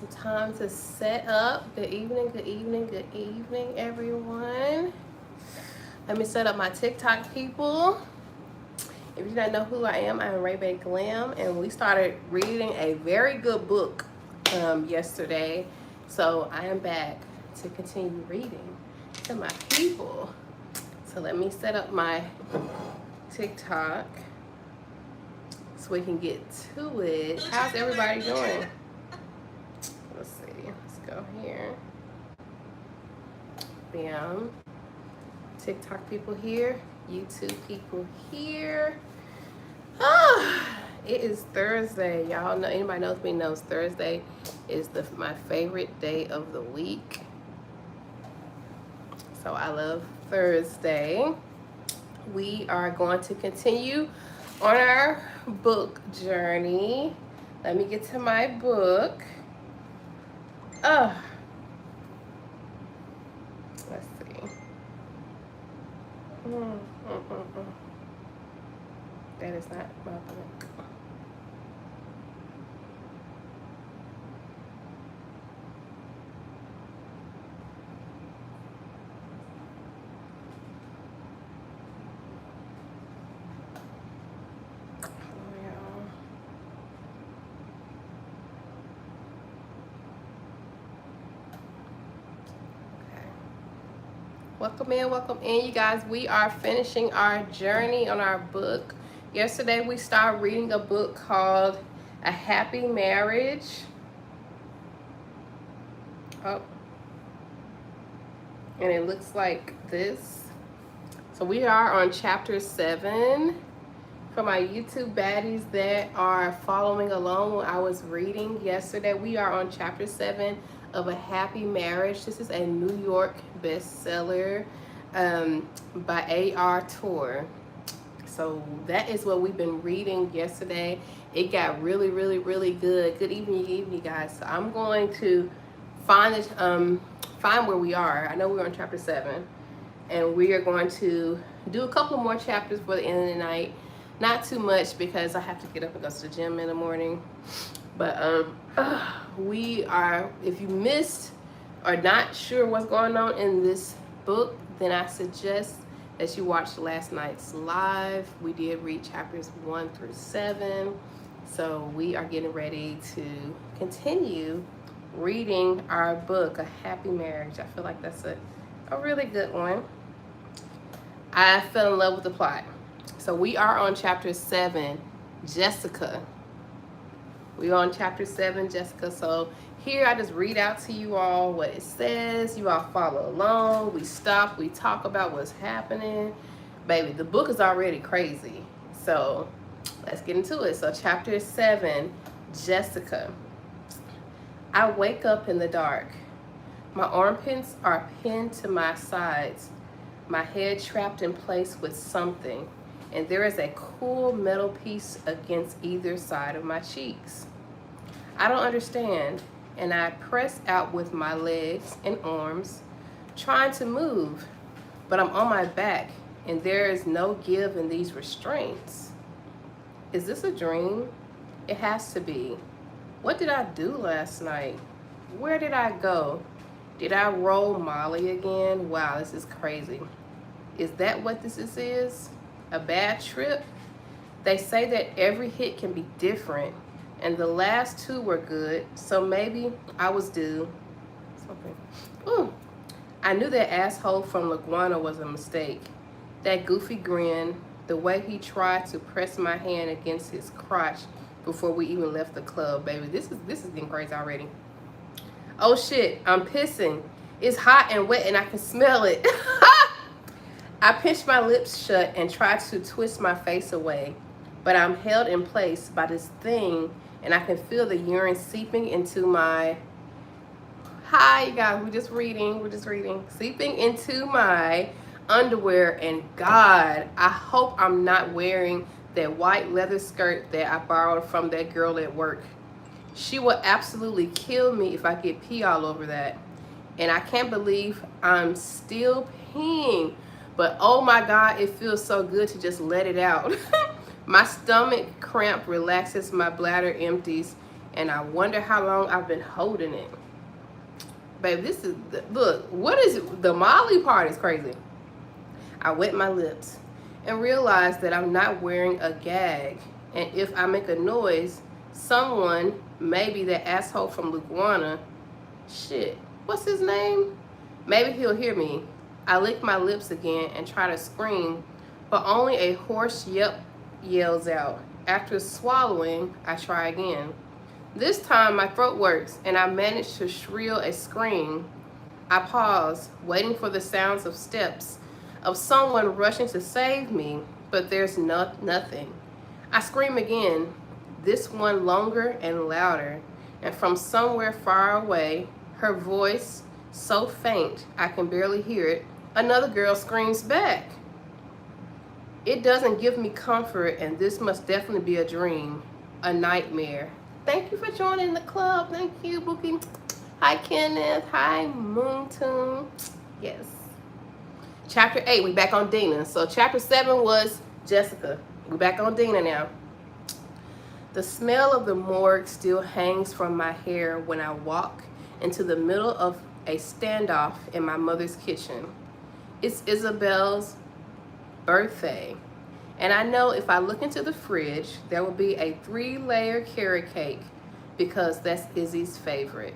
some time to set up. Good evening, good evening, good evening, everyone. Let me set up my TikTok people. If you don't know who I am Ray Bay Glam, and we started reading a very good book yesterday. So I am back to continue reading to my people. So let me set up my TikTok so we can get to it. How's everybody doing? Let's see. Let's go here. Bam. TikTok people here. YouTube people here. It is Thursday. Y'all know, anybody knows me knows Thursday is my favorite day of the week. So I love Thursday. We are going to continue on our book journey. Let me get to my book. Let's see. That is not my book. Welcome in, you guys. We are finishing our journey on our book. Yesterday we started reading a book called A Happy Marriage. And it looks like this. So we are on chapter 7. For my YouTube baddies that are following along when I was reading yesterday, we are on chapter 7 of A Happy Marriage. This is a New York bestseller by A.R. Torre. So that is what we've been reading yesterday. It got really, really, really good. Good evening, guys. So I'm going to find where we are. I know we're on chapter 7, and we are going to do a couple more chapters for the end of the night. Not too much because I have to get up and go to the gym in the morning. But we are, if you missed or not sure what's going on in this book, then I suggest that you watch last night's live. We did read chapters 1 through 7. So we are getting ready to continue reading our book, A Happy Marriage. I feel like that's a really good one. I fell in love with the plot. So we are on chapter 7, Jessica. We're on chapter 7, Jessica. So here I just read out to you all what it says. You all follow along. We stop. We talk about what's happening. Baby, the book is already crazy. So let's get into it. So chapter 7, Jessica. I wake up in the dark. My armpits are pinned to my sides. My head trapped in place with something. And there is a cool metal piece against either side of my cheeks. I don't understand, and I press out with my legs and arms, trying to move, but I'm on my back, and there is no give in these restraints. Is this a dream? It has to be. What did I do last night? Where did I go? Did I roll Molly again? Wow, this is crazy. Is that what this is? A bad trip? They say that every hit can be different, and the last 2 were good, so maybe I was due. Ooh. I knew that asshole from LaGuana was a mistake. That goofy grin, the way he tried to press my hand against his crotch before we even left the club, baby. This is getting crazy already. Oh shit, I'm pissing. It's hot and wet and I can smell it. I pinched my lips shut and tried to twist my face away, but I'm held in place by this thing, and I can feel the urine seeping into my... Hi, you guys, we're just reading. Seeping into my underwear, and God, I hope I'm not wearing that white leather skirt that I borrowed from that girl at work. She will absolutely kill me if I get pee all over that. And I can't believe I'm still peeing. But oh my God, it feels so good to just let it out. My stomach cramp relaxes, my bladder empties, and I wonder how long I've been holding it. Babe, this is, look, what is it? The Molly part is crazy. I wet my lips and realized that I'm not wearing a gag. And if I make a noise, someone, maybe that asshole from Lukewana, shit, what's his name? Maybe he'll hear me. I lick my lips again and try to scream, but only a hoarse yelp yells out. After swallowing, I try again. This time my throat works and I manage to shriek a scream. I pause, waiting for the sounds of steps, of someone rushing to save me, but there's nothing. I scream again, this one longer and louder, and from somewhere far away, her voice, so faint I can barely hear it, another girl screams back. It doesn't give me comfort, and this must definitely be a dream, a nightmare. Thank you for joining the club. Thank you, Bookie. Hi, Kenneth. Hi, Moontoon. Yes. Chapter 8, we back on Dina. So chapter 7 was Jessica. We back on Dina now. The smell of the morgue still hangs from my hair when I walk into the middle of a standoff in my mother's kitchen. It's Isabel's birthday, and I know if I look into the fridge, there will be a 3-layer carrot cake because that's Izzy's favorite.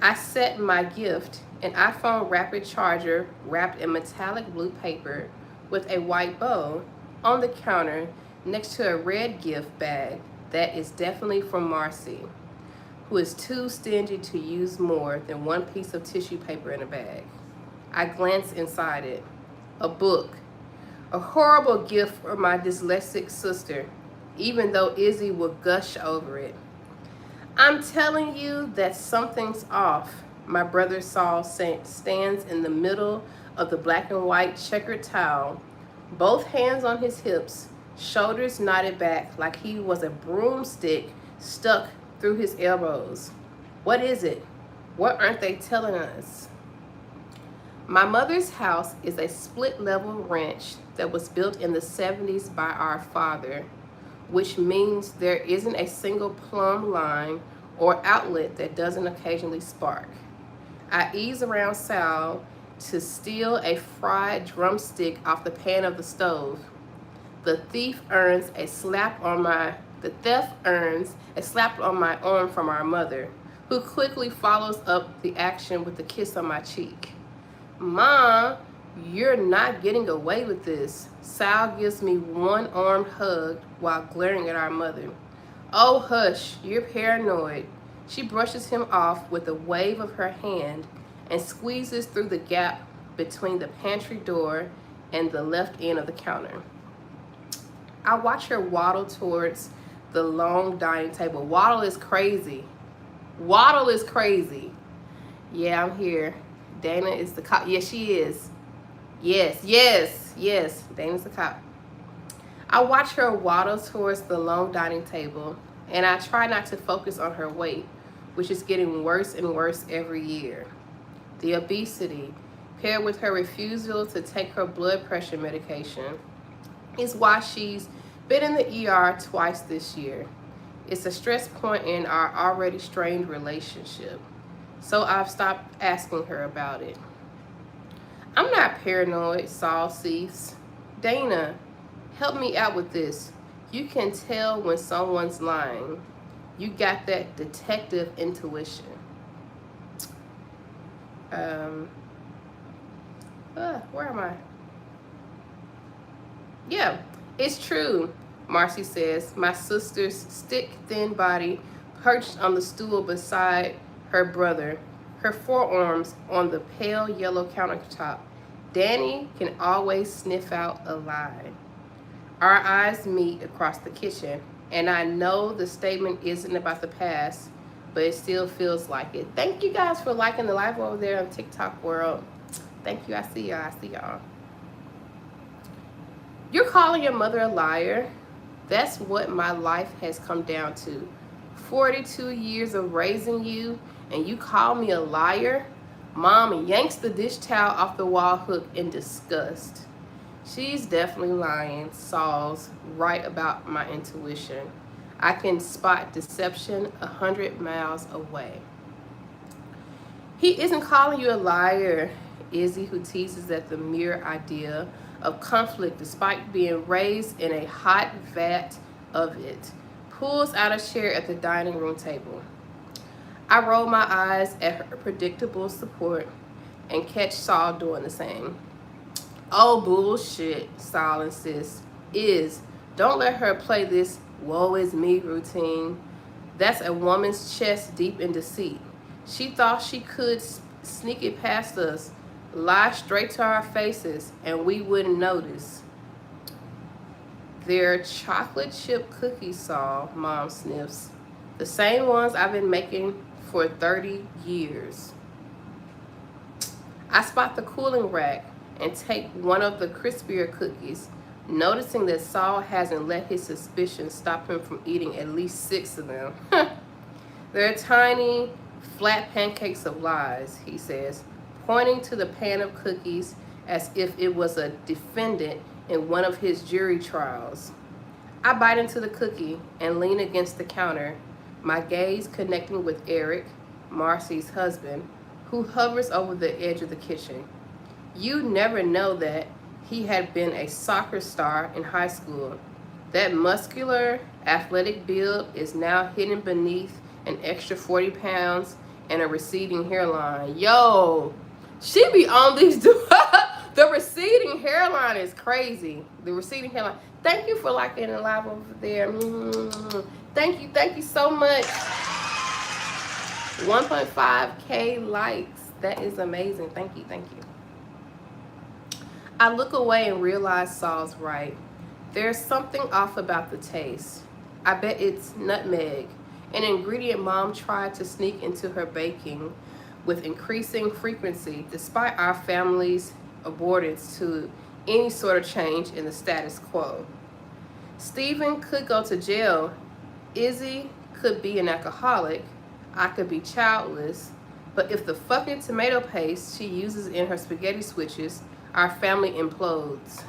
I set my gift, an iPhone rapid charger wrapped in metallic blue paper with a white bow, on the counter next to a red gift bag that is definitely from Marcy, who is too stingy to use more than one piece of tissue paper in a bag. I glance inside it. A book. A horrible gift for my dyslexic sister, even though Izzy will gush over it. I'm telling you that something's off. My brother Saul stands in the middle of the black and white checkered towel, both hands on his hips, shoulders knotted back like he was a broomstick stuck through his elbows. What is it? What aren't they telling us? My mother's house is a split-level ranch that was built in the 70s by our father, which means there isn't a single plumb line or outlet that doesn't occasionally spark. I ease around Sal to steal a fried drumstick off the pan of the stove. The theft earns a slap on my arm from our mother, who quickly follows up the action with a kiss on my cheek. Mom, you're not getting away with this. Sal gives me one-armed hug while glaring at our mother. Oh, hush, you're paranoid. She brushes him off with a wave of her hand and squeezes through the gap between the pantry door and the left end of the counter. I watch her waddle towards the long dining table. Waddle is crazy. Waddle is crazy. Yeah, I'm here. Dana is the cop. Yes, she is. Yes. Dana's the cop. I watch her waddle towards the long dining table, and I try not to focus on her weight, which is getting worse and worse every year. The obesity, paired with her refusal to take her blood pressure medication, is why she's been in the ER twice this year. It's a stress point in our already strained relationship. So I've stopped asking her about it. I'm not paranoid, Saul sees. Dana, help me out with this. You can tell when someone's lying. You got that detective intuition. Where am I? Yeah, it's true, Marcy says, my sister's stick-thin body perched on the stool beside her brother, her forearms on the pale yellow countertop. Danny can always sniff out a lie. Our eyes meet across the kitchen, and I know the statement isn't about the past, but it still feels like it. Thank you guys for liking the live over there on TikTok world. Thank you. I see y'all. You're calling your mother a liar? That's what my life has come down to. 42 years of raising you, and you call me a liar? Mom yanks the dish towel off the wall hook in disgust. She's definitely lying. Saul's right about my intuition. I can spot deception 100 miles away. He isn't calling you a liar, Izzy, who teases at the mere idea of conflict despite being raised in a hot vat of it, pulls out a chair at the dining room table. I roll my eyes at her predictable support and catch Saul doing the same. Oh, bullshit, Saul insists. Don't let her play this woe is me routine. That's a woman's chest deep in deceit. She thought she could sneak it past us, lie straight to our faces, and we wouldn't notice. They're chocolate chip cookies, Saul, Mom sniffs. The same ones I've been making for 30 years. I spot the cooling rack and take one of the crispier cookies, noticing that Saul hasn't let his suspicions stop him from eating at least 6 of them. They're tiny, flat pancakes of lies, he says, pointing to the pan of cookies as if it was a defendant in one of his jury trials. I bite into the cookie and lean against the counter, my gaze connecting with Eric, Marcy's husband, who hovers over the edge of the kitchen. You never know that he had been a soccer star in high school. That muscular, athletic build is now hidden beneath an extra 40 pounds and a receding hairline. Yo, she be on these the receding hairline is crazy. The receding hairline. Thank you for liking it live over there. Thank you so much. 1.5K likes. That is amazing. Thank you. I look away and realize Saul's right. There's something off about the taste. I bet it's nutmeg, an ingredient Mom tried to sneak into her baking with increasing frequency despite our family's abhorrence to any sort of change in the status quo. Stephen could go to jail. Izzy could be an alcoholic. I could be childless. But if the fucking tomato paste she uses in her spaghetti switches, our family implodes.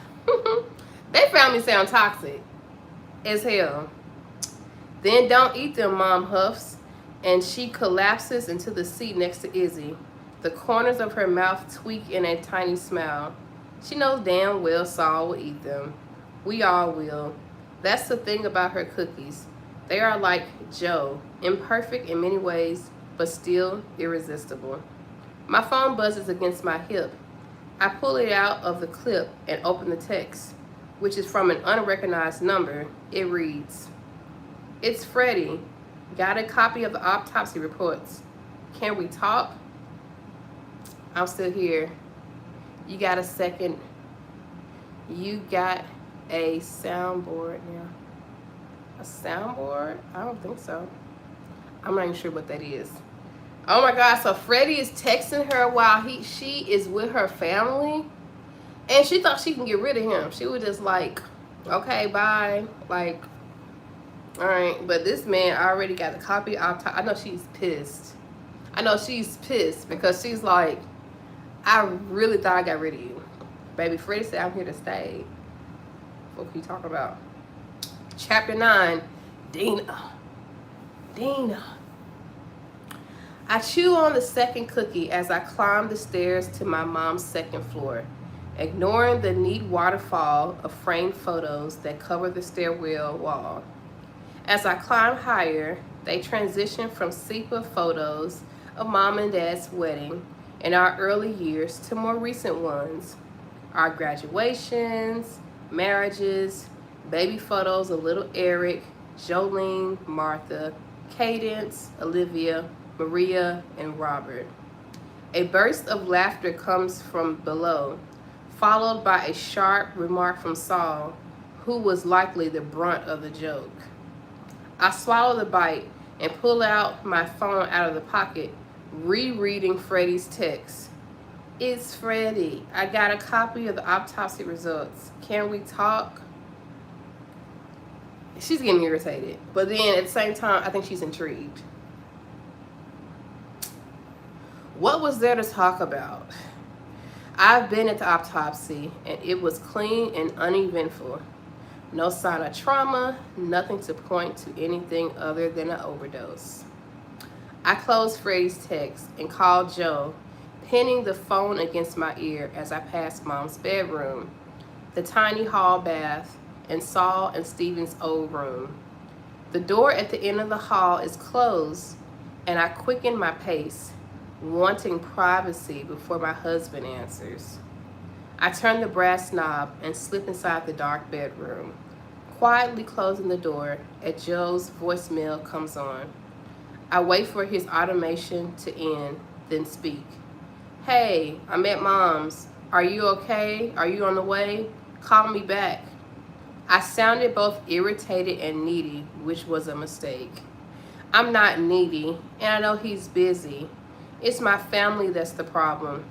They family sound toxic as hell. Then don't eat them, Mom huffs, and she collapses into the seat next to Izzy. The corners of her mouth tweak in a tiny smile. She knows damn well Saul will eat them. We all will. That's the thing about her cookies. They are like Joe, imperfect in many ways, but still irresistible. My phone buzzes against my hip. I pull it out of the clip and open the text, which is from an unrecognized number. It reads, "It's Freddie. Got a copy of the autopsy reports. Can we talk? I'm still here. You got a second? You got a soundboard now?" A soundboard? I don't think so. I'm not even sure what that is. Oh my God, so Freddie is texting her while she is with her family? And she thought she can get rid of him. She was just like, okay, bye. Like, all right. But this man already got a copy. I know she's pissed. Because she's like, I really thought I got rid of you. Baby, Freddie said, I'm here to stay. What are you talking about? Chapter 9, Dina. I chew on the second cookie as I climb the stairs to my mom's second floor, ignoring the neat waterfall of framed photos that cover the stairwell wall. As I climb higher, they transition from sepia photos of Mom and Dad's wedding in our early years to more recent ones. Our graduations, marriages, baby photos of little Eric, Jolene, Martha, Cadence, Olivia, Maria, and Robert. A burst of laughter comes from below, followed by a sharp remark from Saul, who was likely the brunt of the joke. I swallow the bite and pull out my phone out of the pocket, rereading Freddie's text. It's Freddie. I got a copy of the autopsy results. Can we talk? She's getting irritated, but then at the same time, I think she's intrigued. What was there to talk about? I've been at the autopsy, and it was clean and uneventful. No sign of trauma, nothing to point to anything other than an overdose. I closed Freddie's text and called Joe, pinning the phone against my ear as I passed Mom's bedroom, the tiny hall bath, and Saul and Stephen's old room. The door at the end of the hall is closed, and I quicken my pace, wanting privacy before my husband answers. I turn the brass knob and slip inside the dark bedroom, quietly closing the door as Joe's voicemail comes on. I wait for his automation to end, then speak. Hey, I'm at Mom's. Are you okay? Are you on the way? Call me back. I sounded both irritated and needy, which was a mistake. I'm not needy, and I know he's busy. It's my family that's the problem.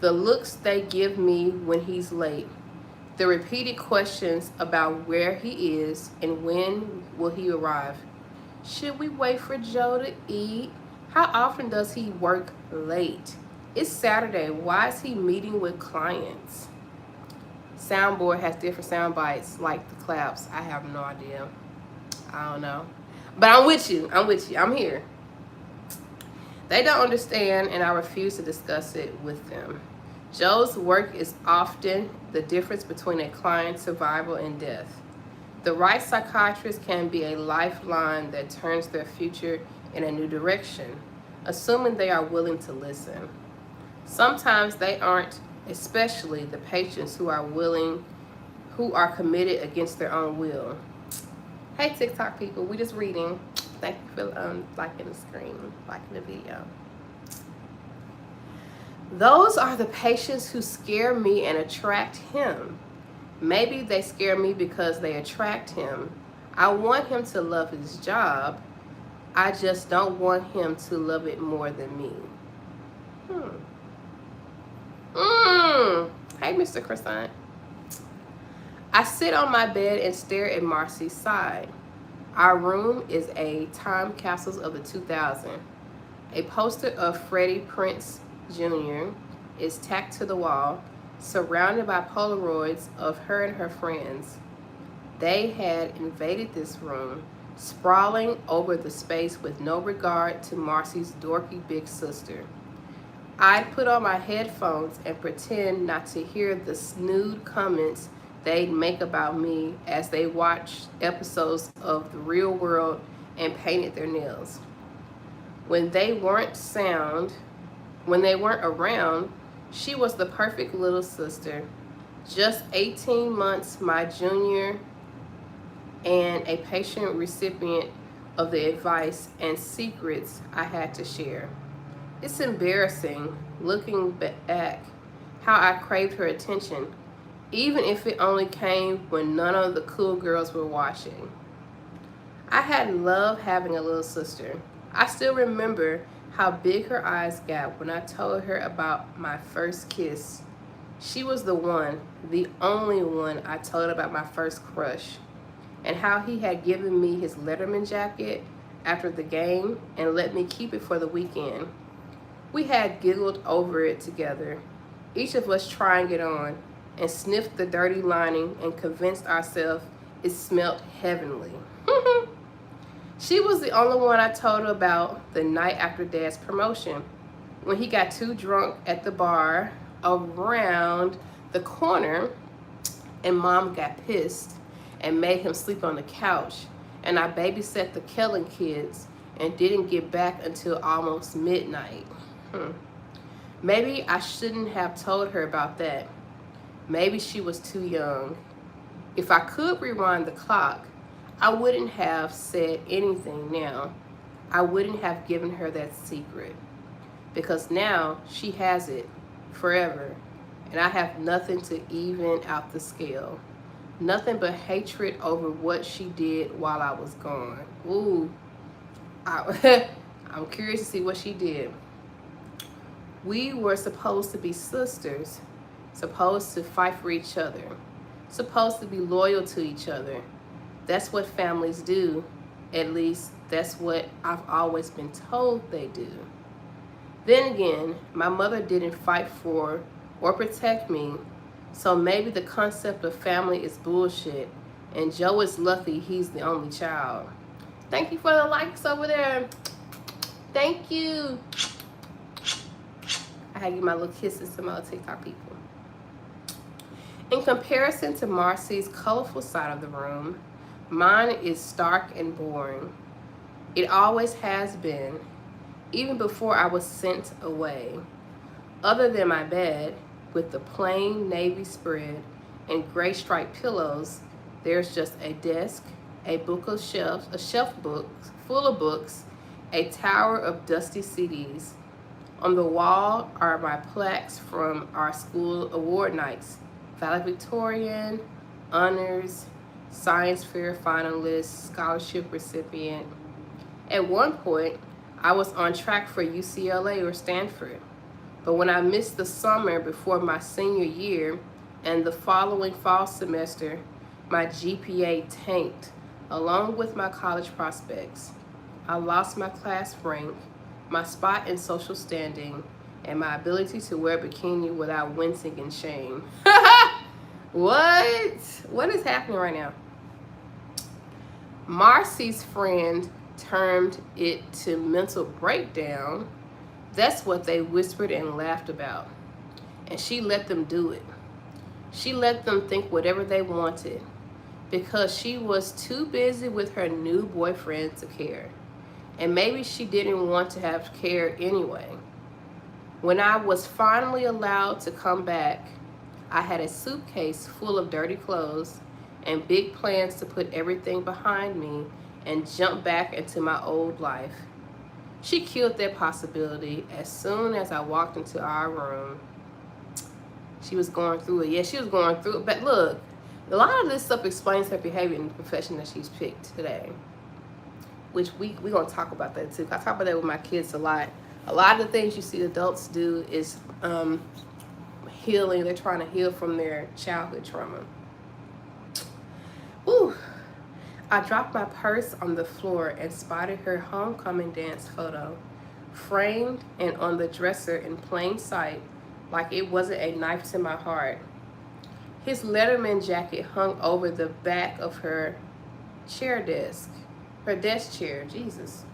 The looks they give me when he's late. The repeated questions about where he is and when will he arrive. Should we wait for Joe to eat? How often does he work late? It's Saturday. Why is he meeting with clients? Soundboard has different sound bites, like the claps. I have no idea. I don't know. But I'm with you. I'm here. They don't understand, and I refuse to discuss it with them. Joe's work is often the difference between a client's survival and death. The right psychiatrist can be a lifeline that turns their future in a new direction, assuming they are willing to listen. Sometimes they aren't, especially the patients who are committed against their own will. Hey TikTok people, we just reading. Thank you for liking the screen, liking the video. Those are the patients who scare me and attract him. Maybe they scare me because they attract him. I want him to love his job. I just don't want him to love it more than me. Hey, Mr. Croissant. I sit on my bed and stare at Marcy's side. Our room is a time capsule of the 2000s. A poster of Freddie Prinze Jr. is tacked to the wall, surrounded by Polaroids of her and her friends. They had invaded this room, sprawling over the space with no regard to Marcy's dorky big sister. I'd put on my headphones and pretend not to hear the snood comments they'd make about me as they watched episodes of The Real World and painted their nails. When they weren't around, she was the perfect little sister, just 18 months my junior and a patient recipient of the advice and secrets I had to share. It's embarrassing looking back how I craved her attention, even if it only came when none of the cool girls were watching. I had loved having a little sister. I still remember how big her eyes got when I told her about my first kiss. She was the only one I told about my first crush, and how he had given me his Letterman jacket after the game and let me keep it for the weekend. We had giggled over it together, each of us trying it on, and sniffed the dirty lining and convinced ourselves it smelled heavenly. She was the only one I told her about the night after Dad's promotion, when he got too drunk at the bar around the corner and Mom got pissed and made him sleep on the couch, and I babysat the Kellen kids and didn't get back until almost midnight. Maybe I shouldn't have told her about that. Maybe she was too young. If I could rewind the clock, I wouldn't have said anything now. I wouldn't have given her that secret. Because now she has it forever, and I have nothing to even out the scale. Nothing but hatred over what she did while I was gone. Ooh, I'm curious to see what she did. We were supposed to be sisters, supposed to fight for each other, supposed to be loyal to each other. That's what families do. At least that's what I've always been told they do. Then again, my mother didn't fight for or protect me, so maybe the concept of family is bullshit And Joe is lucky he's the only child. Thank you for the likes over there. Thank you. I had to give my little kisses to my little TikTok people. In comparison to Marcy's colorful side of the room, mine is stark and boring. It always has been, even before I was sent away. Other than my bed, with the plain navy spread and gray striped pillows, there's just a desk, a shelf books full of books, a tower of dusty CDs. On the wall are my plaques from our school award nights: valedictorian, honors, science fair finalist, scholarship recipient. At one point, I was on track for UCLA or Stanford, but when I missed the summer before my senior year and the following fall semester, my GPA tanked, along with my college prospects. I lost my class rank, my spot in social standing, and my ability to wear a bikini without wincing in shame. What? What is happening right now? Marcy's friend termed it to mental breakdown. That's what they whispered and laughed about. And she let them do it. She let them think whatever they wanted because she was too busy with her new boyfriend to care. And maybe she didn't want to have care anyway. When I was finally allowed to come back, I had a suitcase full of dirty clothes and big plans to put everything behind me and jump back into my old life. She killed that possibility as soon as I walked into our room. She was going through it. Yeah, she was going through it. But look, a lot of this stuff explains her behavior in the profession that she's picked today, which we're going to talk about that too. I talk about that with my kids a lot. A lot of the things you see adults do is healing. They're trying to heal from their childhood trauma. Ooh. I dropped my purse on the floor and spotted her homecoming dance photo, framed and on the dresser in plain sight, like it wasn't a knife to my heart. His Letterman jacket hung over the back of her desk chair. Jesus.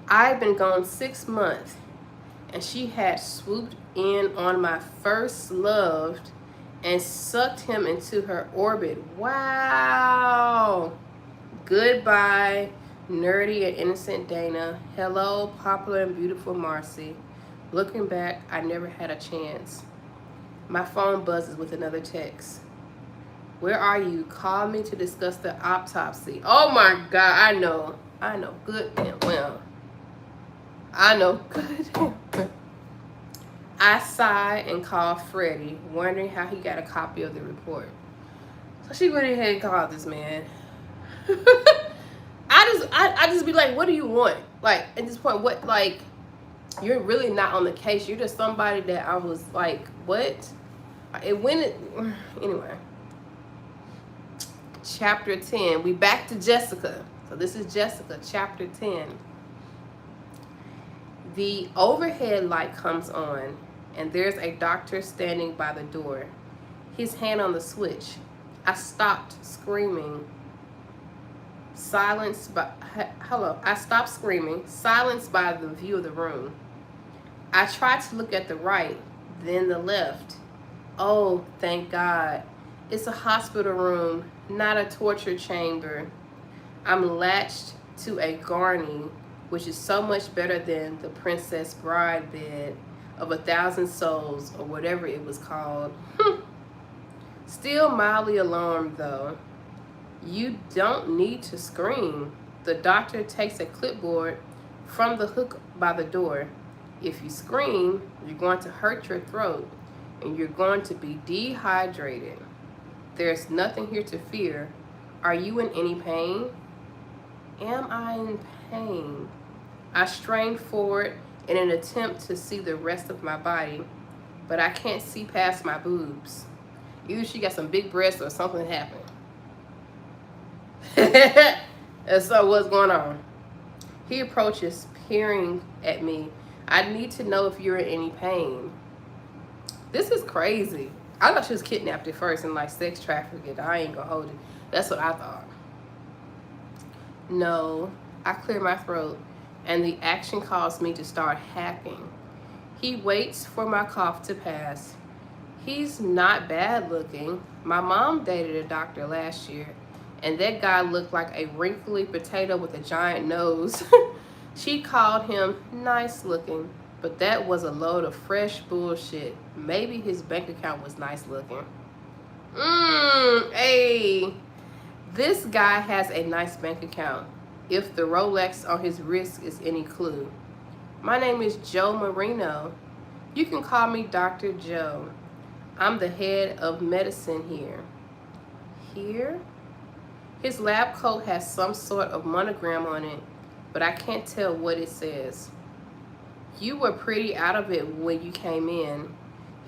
I'd been gone 6 months, and she had swooped in on my first love and sucked him into her orbit. Wow. Goodbye, nerdy and innocent Dana. Hello, popular and beautiful Marcy. Looking back, I never had a chance. My phone buzzes with another text. Where are you? Call me to discuss the autopsy. Oh my God, I know. Good and well. I know. Good and well. I sigh and call Freddie, wondering how he got a copy of the report. So she went ahead and called this man. I just be like, what do you want? Like, at this point, what, like, you're really not on the case. You're just somebody that I was like, what? Anyway. Chapter 10. We back to Jessica. So this is Jessica, chapter 10. The overhead light comes on, and there's a doctor standing by the door, his hand on the switch. I stopped screaming. I stopped screaming, silenced by the view of the room. I tried to look at the right, then the left. Oh, thank God. It's a hospital room, not a torture chamber. I'm latched to a gurney, which is so much better than the Princess Bride bed of 1,000 souls, or whatever it was called. Still mildly alarmed, though. You don't need to scream. The doctor takes a clipboard from the hook by the door. If you scream, you're going to hurt your throat, and you're going to be dehydrated. There's nothing here to fear. Are you in any pain? Am I in pain? I strained forward in an attempt to see the rest of my body, but I can't see past my boobs. Either she got some big breasts or something happened. And so what's going on? He approaches, peering at me. I need to know if you're in any pain. This is crazy. I thought she was kidnapped at first and like sex trafficked. I ain't gonna hold it. That's what I thought. No, I clear my throat, and the action caused me to start hacking. He waits for my cough to pass. He's not bad looking. My mom dated a doctor last year, and that guy looked like a wrinkly potato with a giant nose. She called him nice looking, but that was a load of fresh bullshit. Maybe his bank account was nice looking. Hey, this guy has a nice bank account, if the Rolex on his wrist is any clue. My name is Joe Marino. You can call me Dr. Joe. I'm the head of medicine here. Here? His lab coat has some sort of monogram on it, but I can't tell what it says. You were pretty out of it when you came in.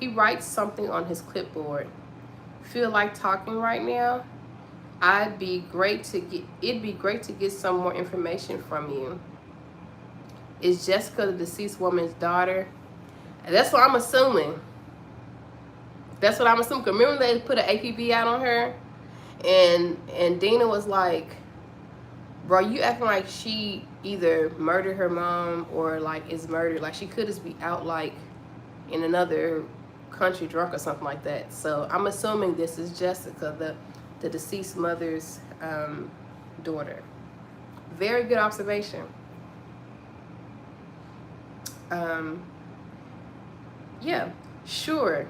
He writes something on his clipboard. Feel like talking right now? It'd be great to get some more information from you. Is Jessica the deceased woman's daughter? And that's what I'm assuming. That's what I'm assuming. Remember they put an APB out on her? And Dina was like, bro, you acting like she either murdered her mom or like is murdered. Like she could just be out like in another country drunk or something like that. So I'm assuming this is Jessica, the deceased mother's daughter. Very good observation. Yeah, sure.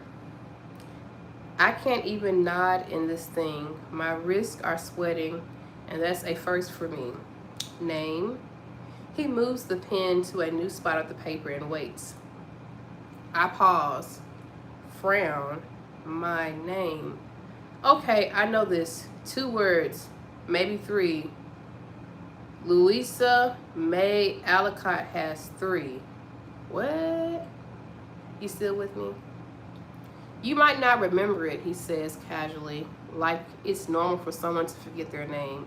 I can't even nod in this thing. My wrists are sweating, and that's a first for me. Name. He moves the pen to a new spot of the paper and waits. I pause. Frown. My name. Okay, I know this. 2 words, maybe 3. Louisa May Alcott has 3. What? You still with me? You might not remember it, he says casually, like it's normal for someone to forget their name.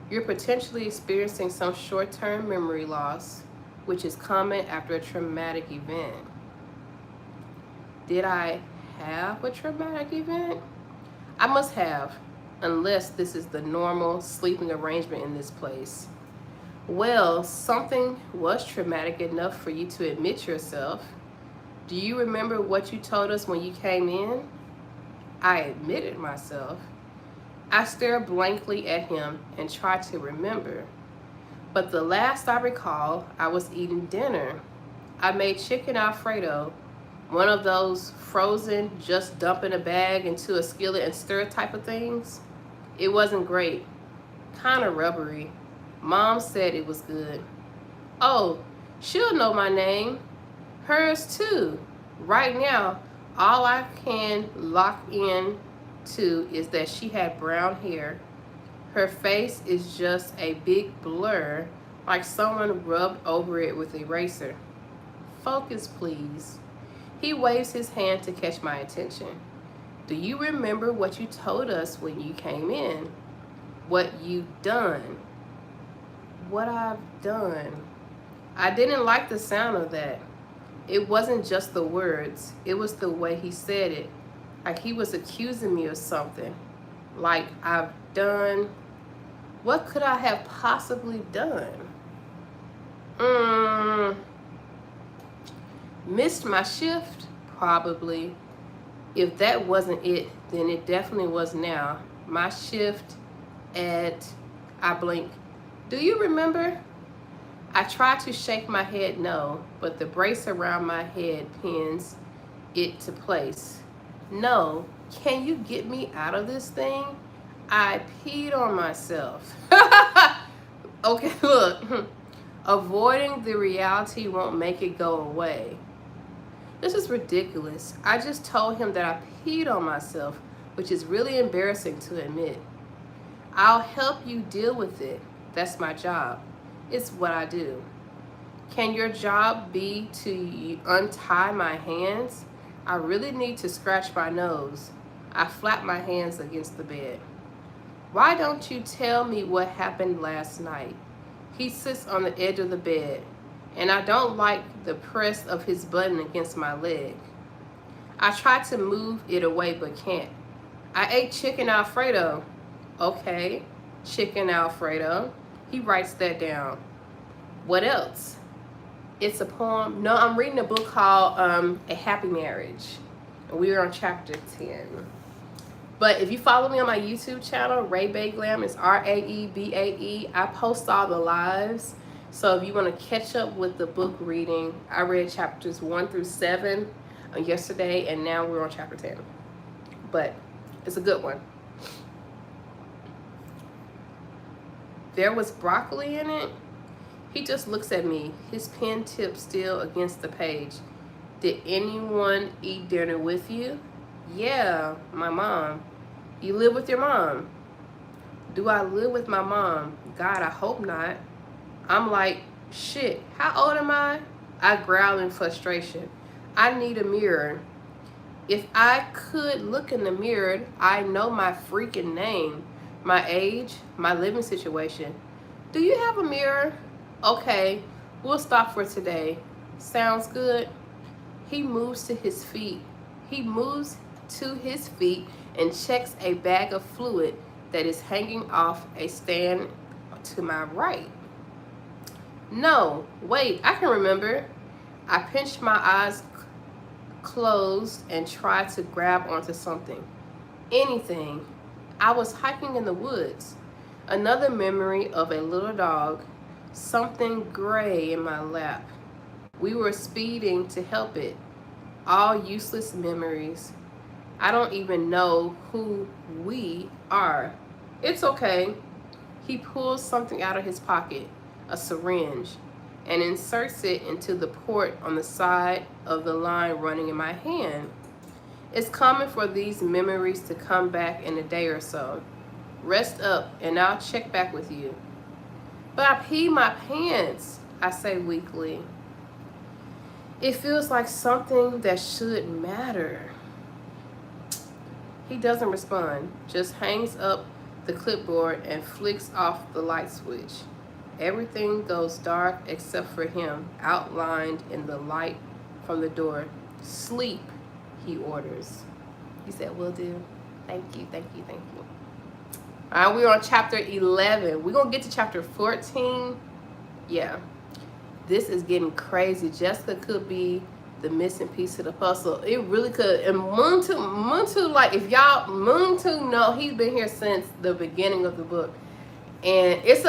You're potentially experiencing some short-term memory loss, which is common after a traumatic event. Did I have a traumatic event? I must have, unless this is the normal sleeping arrangement in this place. Well, something was traumatic enough for you to admit yourself. Do you remember what you told us when you came in? I admitted myself. I stare blankly at him and try to remember. But the last I recall, I was eating dinner. I made chicken Alfredo, one of those frozen, just dump in a bag into a skillet and stir type of things. It wasn't great, kind of rubbery. Mom said it was good. Oh, she'll know my name. Hers too. Right now, all I can lock in to is that she had brown hair. Her face is just a big blur, like someone rubbed over it with an eraser. Focus, please. He waves his hand to catch my attention. Do you remember what you told us when you came in? What you've done? What I've done? I didn't like the sound of that. It wasn't just the words. It was the way he said it. Like he was accusing me of something. Like I've done. What could I have possibly done? Missed my shift? Probably. If that wasn't it, then it definitely was now. My shift at, I blink. Do you remember? I try to shake my head no, but the brace around my head pins it to place. No, can you get me out of this thing? I peed on myself. Okay, look. Avoiding the reality won't make it go away. This is ridiculous. I just told him that I peed on myself, which is really embarrassing to admit. I'll help you deal with it. That's my job. It's what I do. Can your job be to untie my hands? I really need to scratch my nose. I flap my hands against the bed. Why don't you tell me what happened last night? He sits on the edge of the bed, and I don't like the press of his button against my leg. I try to move it away but can't. I ate chicken Alfredo. Okay. Chicken Alfredo. He writes that down. What else? It's a poem. No, I'm reading a book called A Happy Marriage. We are on chapter 10. But if you follow me on my YouTube channel, Raebae Glam, it's Raebae. I post all the lives. So if you want to catch up with the book reading, I read chapters 1 through 7 yesterday, and now we're on chapter 10. But it's a good one. There was broccoli in it. He just looks at me, his pen tip still against the page. Did anyone eat dinner with you? Yeah, my mom. You live with your mom? Do I live with my mom? God, I hope not. I'm like, shit, how old am I? I growl in frustration. I need a mirror. If I could look in the mirror, I know my freaking name, my age, my living situation. Do you have a mirror? Okay, we'll stop for today. Sounds good. He moves to his feet. He moves to his feet and checks a bag of fluid that is hanging off a stand to my right. No, wait, I can remember. I pinched my eyes closed and tried to grab onto something. Anything. I was hiking in the woods. Another memory of a little dog. Something gray in my lap. We were speeding to help it. All useless memories. I don't even know who we are. It's okay. He pulls something out of his pocket, a syringe, and inserts it into the port on the side of the line running in my hand. It's common for these memories to come back in a day or so. Rest up and I'll check back with you. But I peed my pants, I say weakly. It feels like something that should matter. He doesn't respond, just hangs up the clipboard and flicks off the light switch. Everything goes dark except for him, outlined in the light from the door. Sleep, he orders. He said, will do. Thank you, thank you, thank you. All right, we're on chapter 11. We're going to get to chapter 14. Yeah, this is getting crazy. Jessica could be the missing piece of the puzzle. It really could. And Muntu, like, if y'all, Muntu know, he's been here since the beginning of the book. And it's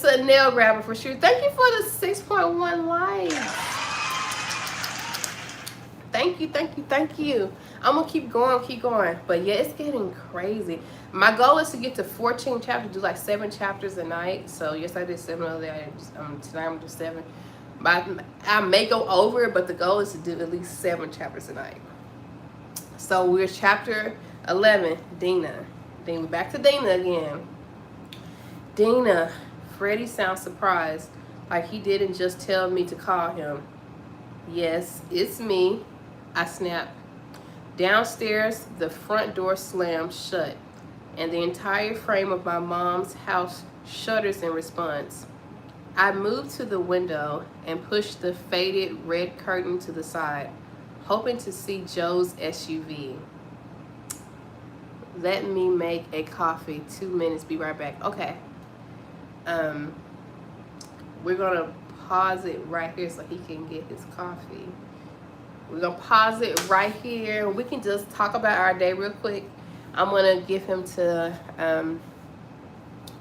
a nail grabber for sure. Thank you for the 6.1 likes. Thank you, thank you, thank you. I'm going to keep going. But yeah, it's getting crazy. My goal is to get to 14 chapters, do like 7 chapters a night. So yes, I did 7 the other day. Tonight I'm going to do 7. I may go over it, but the goal is to do at least 7 chapters a night. So we're chapter 11, Dina. Then we're back to Dina again. Dina, Freddie sounds surprised, like he didn't just tell me to call him. Yes, it's me, I snap. Downstairs, the front door slams shut, and the entire frame of my mom's house shudders in response. I move to the window and push the faded red curtain to the side, hoping to see Joe's SUV. Let me make a coffee. 2 minutes, be right back. Okay. We're gonna pause it right here so he can get his coffee. We're gonna pause it right here. We can just talk about our day real quick. I'm gonna give him to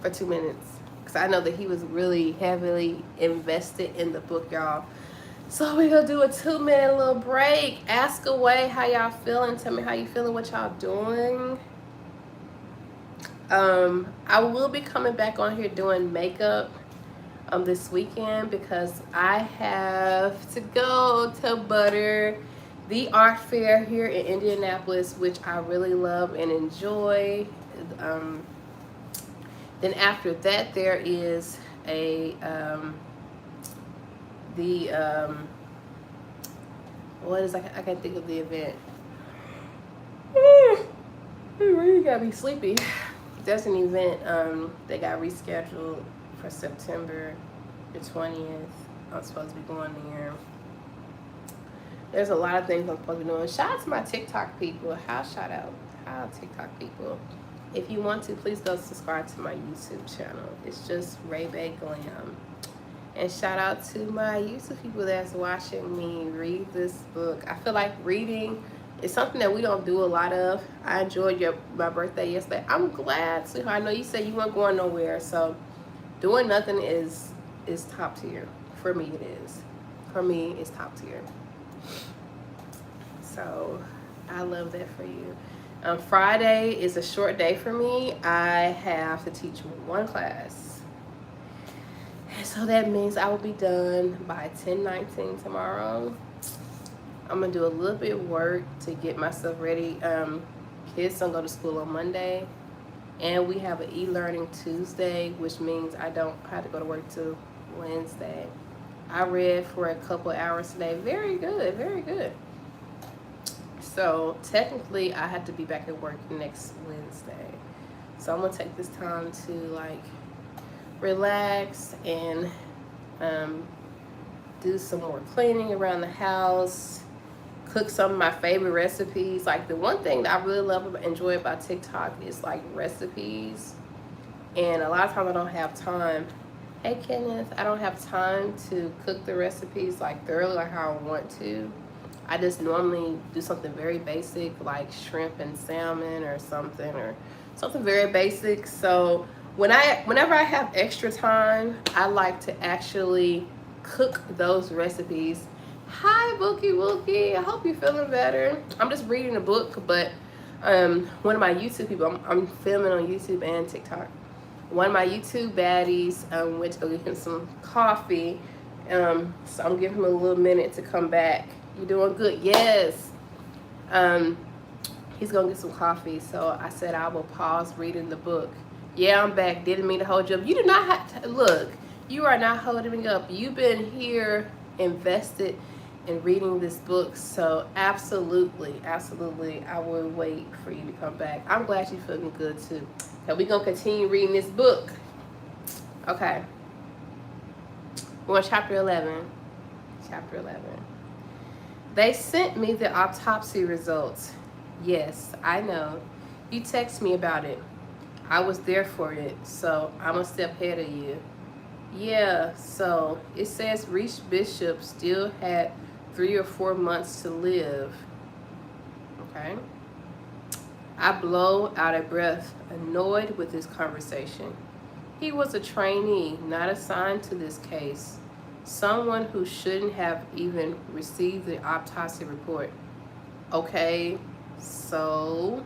for 2 minutes because I know that he was really heavily invested in the book, y'all. So we're gonna do a 2-minute little break. Ask away how y'all feeling. Tell me how you feeling, what y'all doing. I will be coming back on here doing makeup this weekend because I have to go to Butter, the art fair here in Indianapolis, which I really love and enjoy. Then after that, there is a what is, I can't think of the event. I really gotta be sleepy. There's an event that got rescheduled for September the 20th. I'm supposed to be going there. There's a lot of things I'm supposed to be doing. Shout out to my TikTok people. Shout out TikTok people. If you want to, please go subscribe to my YouTube channel. It's just Ray Bay Glam. And shout out to my YouTube people that's watching me read this book. I feel like reading is something that we don't do a lot of. I enjoyed my birthday yesterday. I'm glad, sweetheart. I know you said you weren't going nowhere, so doing nothing is top tier. For me, it is. For me, it's top tier. So I love that for you. Friday is a short day for me. I have to teach one class. And so that means I will be done by 10:19 tomorrow. I'm going to do a little bit of work to get myself ready. Kids don't go to school on Monday. And we have an e-learning Tuesday, which means I don't have to go to work till Wednesday. I read for a couple hours today. Very good, very good. So technically I have to be back at work next Wednesday. So I'm gonna take this time to like relax and do some more cleaning around the house, cook some of my favorite recipes. Like the one thing that I really enjoy about TikTok is like recipes. And a lot of times I don't have time. Hey Kenneth, I don't have time to cook the recipes like thoroughly like how I want to. I just normally do something very basic like shrimp and salmon or something very basic. So whenever I have extra time, I like to actually cook those recipes. Hi Bookie Wookie, I hope you're feeling better. I'm just reading a book, but one of my YouTube people, I'm filming on YouTube and TikTok. One of my YouTube baddies went to go get him some coffee. So I'm giving him a little minute to come back. You doing good? Yes. He's gonna get some coffee. So I said I will pause reading the book. Yeah, I'm back. Didn't mean to hold you up. You do not have to look. You are not holding me up. You've been here invested in reading this book. So absolutely, absolutely, I will wait for you to come back. I'm glad you're feeling good too. So we're gonna continue reading this book. Okay. We're on chapter 11. Chapter 11. They sent me the autopsy results. Yes, I know. You text me about it. I was there for it, so I'm a step ahead of you. Yeah, so it says Reese Bishop still had 3 or 4 months to live. Okay. I blow out a breath, annoyed with this conversation. He was a trainee, not assigned to this case. Someone who shouldn't have even received the autopsy report. Okay, so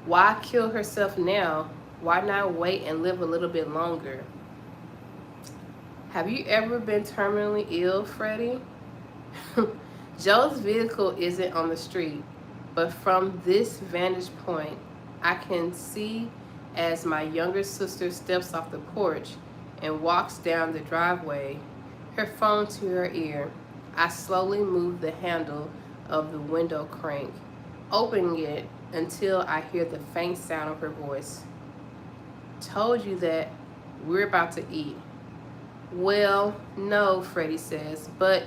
why kill herself now? Why not wait and live a little bit longer? Have you ever been terminally ill, Freddie? Joe's vehicle isn't on the street, but from this vantage point, I can see as my younger sister steps off the porch and walks down the driveway, her phone to her ear. I slowly move the handle of the window crank, opening it until I hear the faint sound of her voice. Told you that we're about to eat. Well, no, Freddie says, but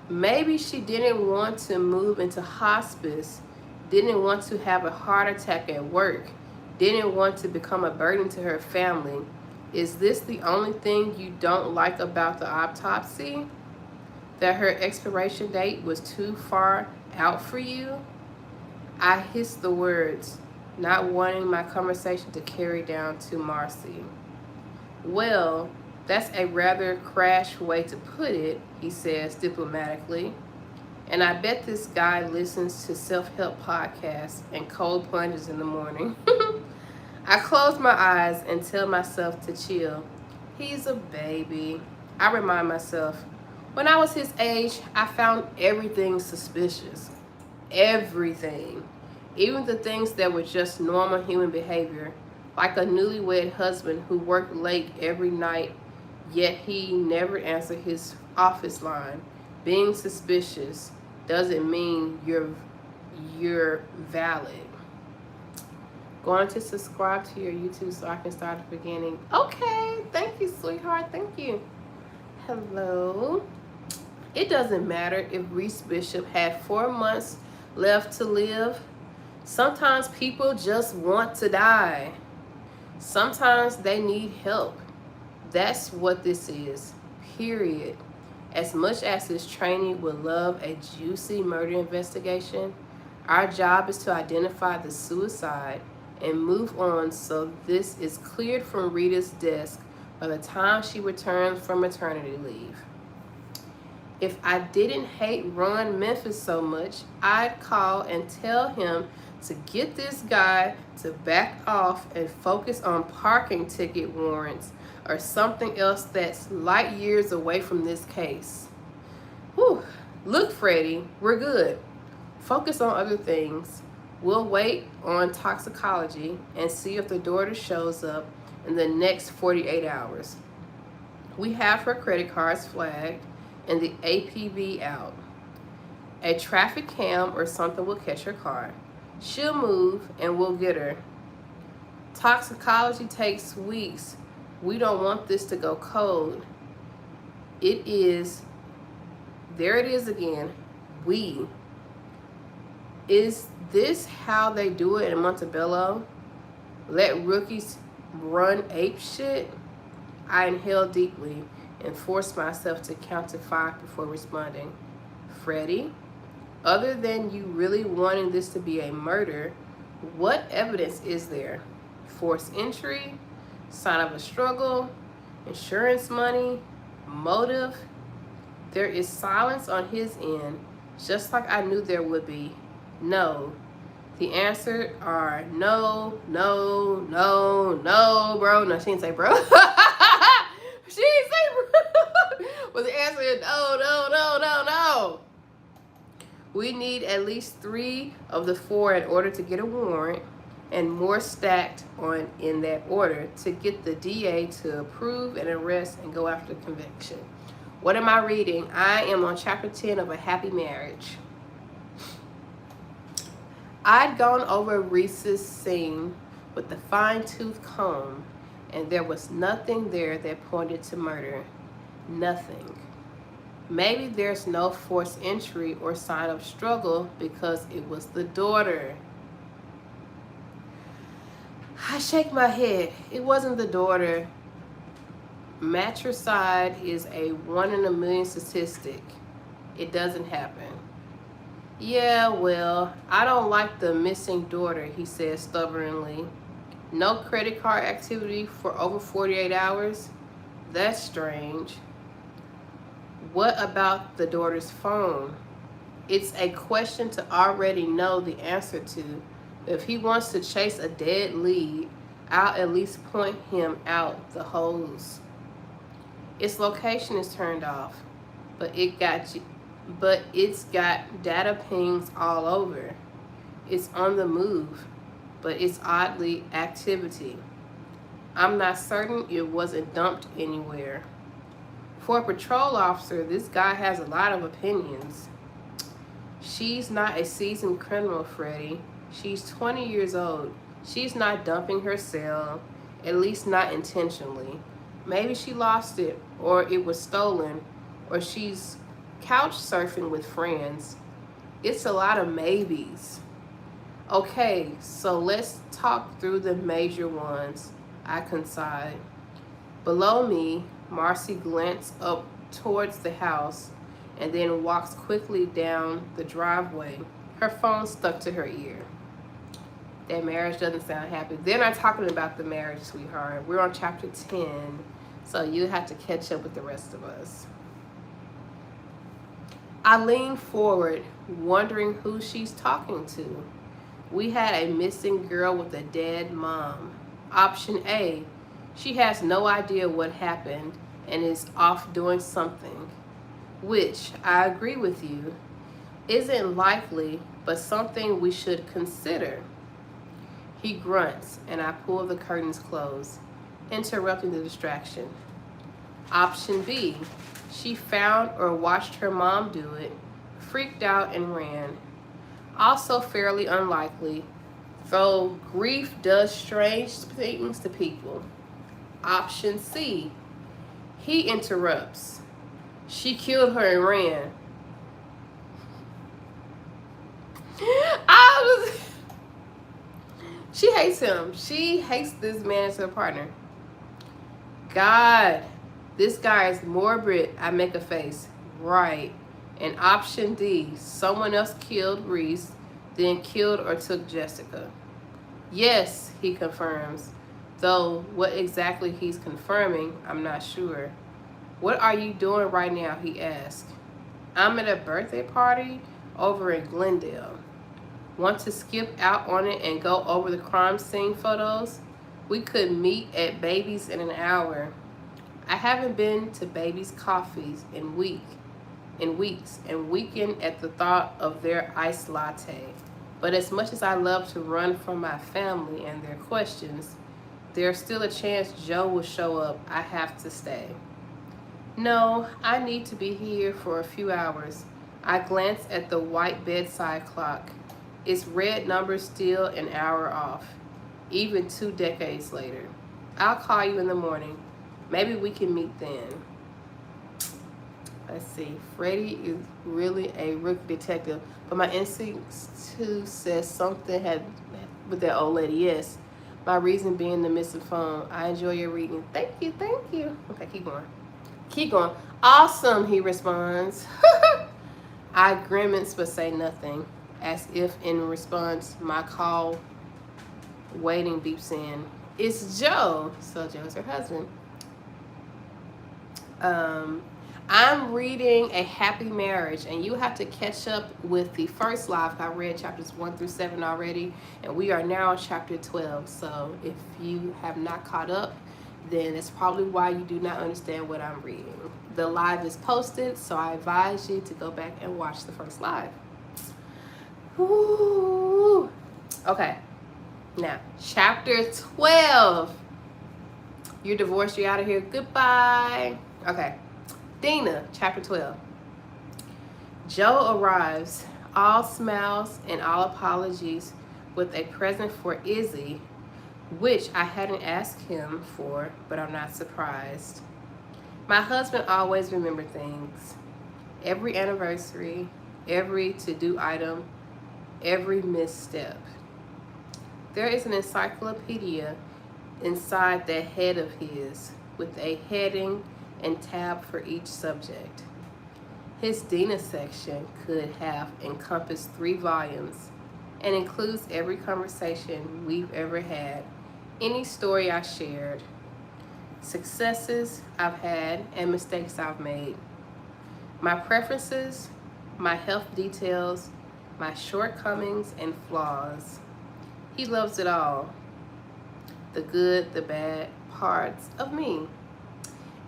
maybe she didn't want to move into hospice, didn't want to have a heart attack at work, didn't want to become a burden to her family. Is this the only thing you don't like about the autopsy? That her expiration date was too far out for you? I hissed the words, not wanting my conversation to carry down to Marcy. Well, that's a rather crash way to put it, he says diplomatically. And I bet this guy listens to self-help podcasts and cold plunges in the morning. I close my eyes and tell myself to chill. He's a baby. I remind myself, when I was his age, I found everything suspicious. Everything. Even the things that were just normal human behavior, like a newlywed husband who worked late every night, yet he never answered his office line. Being suspicious doesn't mean you're valid. Going to subscribe to your YouTube so I can start at the beginning. Okay, thank you, sweetheart. Thank you. Hello. It doesn't matter if Reese Bishop had 4 months left to live. Sometimes people just want to die. Sometimes they need help. That's what this is, period. As much as this trainee would love a juicy murder investigation, our job is to identify the suicide and move on so this is cleared from Rita's desk by the time she returns from maternity leave. If I didn't hate Ron Memphis so much, I'd call and tell him to get this guy to back off and focus on parking ticket warrants or something else that's light years away from this case. Whew. Look, Freddie, we're good. Focus on other things. We'll wait on toxicology and see if the daughter shows up in the next 48 hours. We have her credit cards flagged and the APB out. A traffic cam or something will catch her car. She'll move and we'll get her. Toxicology takes weeks. We don't want this to go cold. There it is again. We. Is this how they do it in Montebello? Let rookies run ape shit? I inhaled deeply and forced myself to count to 5 before responding. Freddie, other than you really wanting this to be a murder, what evidence is there? Forced entry, sign of a struggle, insurance money, motive? There is silence on his end, just like I knew there would be. No. The answer are no, no, no, no, bro. No, she didn't say bro. She didn't say bro. But the answer is no, no, no, no, no. We need at least 3 of the 4 in order to get a warrant, and more stacked on in that order to get the DA to approve an arrest and go after conviction. What am I reading? I am on chapter 10 of A Happy Marriage. I'd gone over Reese's scene with the fine-tooth comb, and there was nothing there that pointed to murder. Nothing. Maybe there's no forced entry or sign of struggle because it was the daughter. I shake my head. It wasn't the daughter. Matricide is a 1 in a million statistic. It doesn't happen. Yeah, well, I don't like the missing daughter, he said stubbornly. No credit card activity for over 48 hours? That's strange. What about the daughter's phone? It's a question to already know the answer to. If he wants to chase a dead lead, I'll at least point him out the hose. Its location is turned off, but it's got data pings all over. It's on the move, but it's oddly activity. I'm not certain it wasn't dumped anywhere. For a patrol officer, this guy has a lot of opinions. She's not a seasoned criminal, Freddie. She's 20 years old. She's not dumping her cell, at least not intentionally. Maybe she lost it, or it was stolen, or she's couch surfing with friends. It's a lot of maybes. Okay, so let's talk through the major ones, I concede. Below me, Marcy glanced up towards the house and then walks quickly down the driveway, her phone stuck to her ear. That marriage doesn't sound happy. They're not talking about the marriage, sweetheart. We're on chapter 10, so you have to catch up with the rest of us. I lean forward, wondering who she's talking to. We had a missing girl with a dead mom. Option A, she has no idea what happened and is off doing something, which, I agree with you, isn't likely, but something we should consider. He grunts, and I pull the curtains closed, interrupting the distraction. Option B, she found or watched her mom do it, freaked out and ran. Also fairly unlikely, though grief does strange things to people. Option C, he interrupts. She killed her and ran. She hates him. She hates this man as her partner. God, this guy is morbid. I make a face. Right. And option D, someone else killed Reese, then killed or took Jessica. Yes, he confirms. Though what exactly he's confirming, I'm not sure. What are you doing right now? He asked. I'm at a birthday party over in Glendale. Want to skip out on it and go over the crime scene photos? We could meet at Baby's in an hour. I haven't been to Baby's Coffees in weeks and weaken at the thought of their iced latte. But as much as I love to run from my family and their questions, there's still a chance Joe will show up. I have to stay. No, I need to be here for a few hours. I glance at the white bedside clock. Its red number still an hour off, even 2 decades later. I'll call you in the morning. Maybe we can meet then. Let's see. Freddie is really a rookie detective, but my instincts too says something had with that old lady. Yes. My reason being the missing phone. I enjoy your reading. Thank you, thank you. Okay, keep going. Keep going. Awesome, he responds. I grimace but say nothing, as if in response, my call waiting beeps in. It's Joe. So Joe's her husband. I'm reading A Happy Marriage, and you have to catch up with the first live. I read chapters 1 through 7 already, and we are now on chapter 12. So if you have not caught up, then it's probably why you do not understand what I'm reading. The live is posted, so I advise you to go back and watch the first live. Ooh. Okay, now chapter 12. You're divorced, you're out of here, goodbye. Okay, Dina, chapter 12. Joe arrives, all smiles and all apologies, with a present for Izzy, which I hadn't asked him for, but I'm not surprised. My husband always remembers things. Every anniversary, every to-do item, every misstep. There is an encyclopedia inside that head of his, with a heading and tab for each subject. His Dina section could have encompassed 3 volumes and includes every conversation we've ever had, any story I shared, successes I've had, and mistakes I've made, my preferences, my health details, my shortcomings and flaws. He loves it all, the good, the bad parts of me.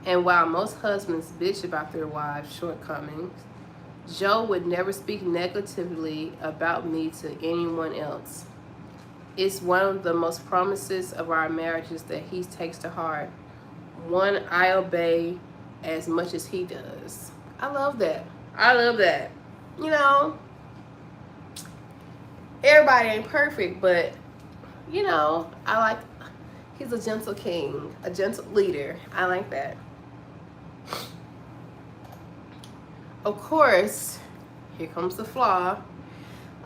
And while most husbands bitch about their wives' shortcomings, Joe would never speak negatively about me to anyone else. It's one of the most promises of our marriages that he takes to heart. One I obey as much as he does. I love that. I love that. You know, everybody ain't perfect, but, you know, I like, he's a gentle king, a gentle leader. I like that. Of course, here comes the flaw.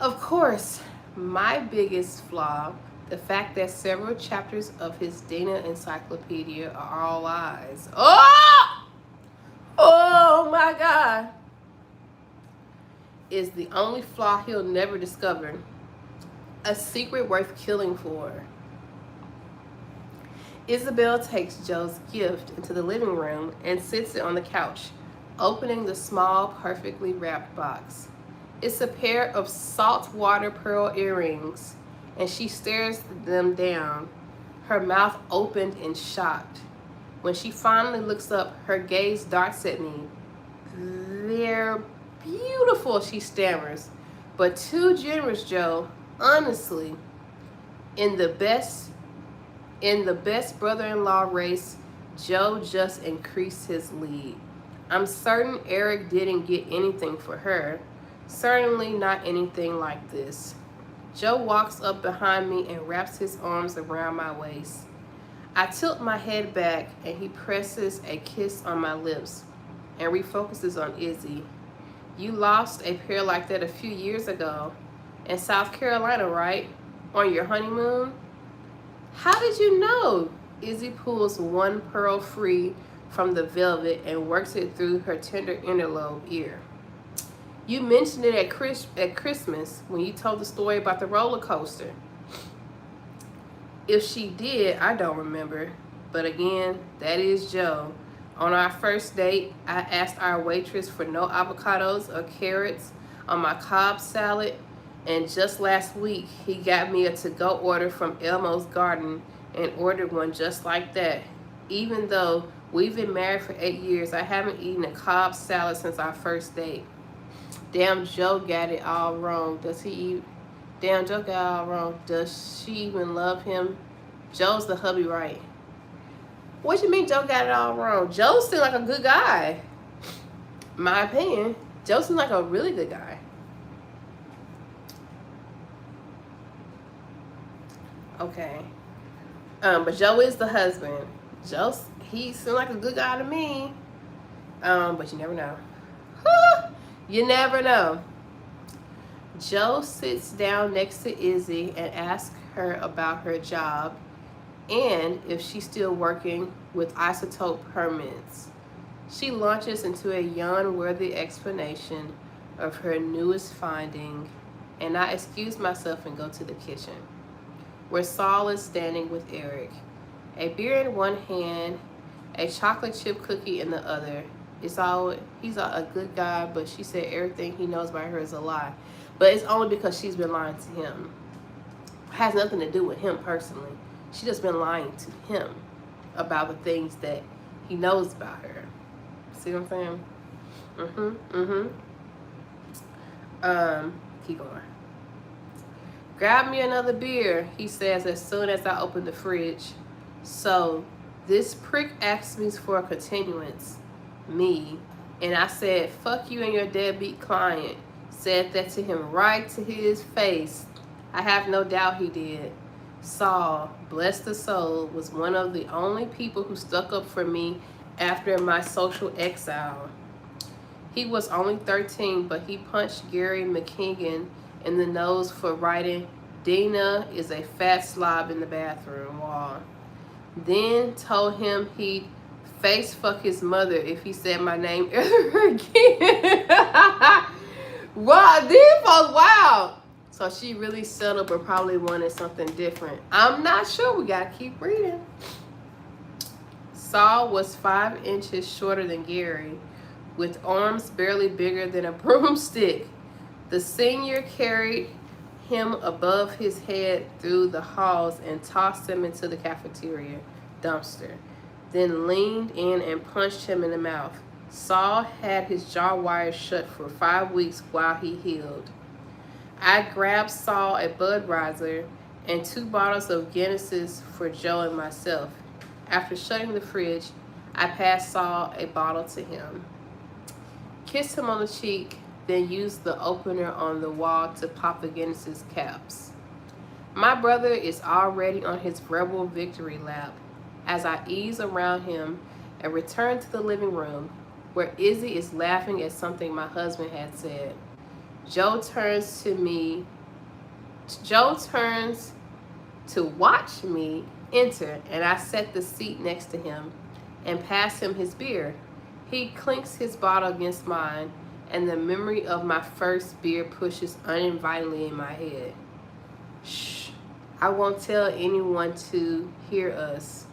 Of course, my biggest flaw, the fact that several chapters of his Dina encyclopedia are all lies. Oh my God. Is the only flaw he'll never discover. A secret worth killing for. Isabel takes Joe's gift into the living room and sits it on the couch, opening the small, perfectly wrapped box. It's a pair of saltwater pearl earrings, and she stares them down, her mouth opened in shock. When she finally looks up, her gaze darts at me. They're beautiful, she stammers, but too generous, Joe. Honestly, in the best brother-in-law race, Joe just increased his lead. I'm certain Eric didn't get anything for her. Certainly not anything like this. Joe walks up behind me and wraps his arms around my waist. I tilt my head back and he presses a kiss on my lips and refocuses on Izzy. You lost a pair like that a few years ago in South Carolina, right? On your honeymoon? How did you know? Izzy pulls one pearl free from the velvet and works it through her tender interlobe ear. You mentioned it at Christmas when you told the story about the roller coaster. If she did, I don't remember. But again, that is Joe. On our first date, I asked our waitress for no avocados or carrots on my Cobb salad. And just last week, he got me a to-go order from Elmo's Garden and ordered one just like that. Even though we've been married for 8 years, I haven't eaten a Cobb salad since our first date. Damn, Joe got it all wrong. Does he eat? Damn, Joe got it all wrong. Does she even love him? Joe's the hubby, right? What you mean Joe got it all wrong? Joe seems like a good guy. My opinion, Joe seems like a really good guy. Okay. But Joe is the husband. He seems like a good guy to me. But you never know. You never know. Joe sits down next to Izzy and asks her about her job and if she's still working with Isotope Permits. She launches into a yawn-worthy explanation of her newest finding, and I excuse myself and go to the kitchen, where Saul is standing with Eric, a beer in one hand, a chocolate chip cookie in the other. He's a good guy, but she said everything he knows about her is a lie. But it's only because she's been lying to him. It has nothing to do with him personally. She just been lying to him about the things that he knows about her. See what I'm saying? Keep going. Grab me another beer, he says as soon as I open the fridge. So this prick asked me for a continuance. Me. And I said, fuck you and your deadbeat client. Said that to him right to his face. I have no doubt he did. Saul, bless the soul, was one of the only people who stuck up for me after my social exile. He was only 13, but he punched Gary McKingan in the nose for writing, Dina is a fat slob in the bathroom wall. Then told him he'd face fuck his mother if he said my name ever again. Wow, these folks, wow. So she really settled but probably wanted something different. I'm not sure. We gotta keep reading. Saul was 5 inches shorter than Gary, with arms barely bigger than a broomstick. The senior carried him above his head through the halls and tossed him into the cafeteria dumpster, then leaned in and punched him in the mouth. Saul had his jaw wired shut for 5 weeks while he healed. I grabbed Saul a Budweiser and 2 bottles of Guinnesses for Joe and myself. After shutting the fridge, I passed Saul a bottle to him. Kissed him on the cheek, then used the opener on the wall to pop the Guinness's caps. My brother is already on his rebel victory lap as I ease around him and return to the living room, where Izzy is laughing at something my husband had said. Joe turns to watch me enter, and I set the seat next to him and pass him his beer. He clinks his bottle against mine, and the memory of my first beer pushes uninvitingly in my head. Shh, I won't tell anyone to hear us.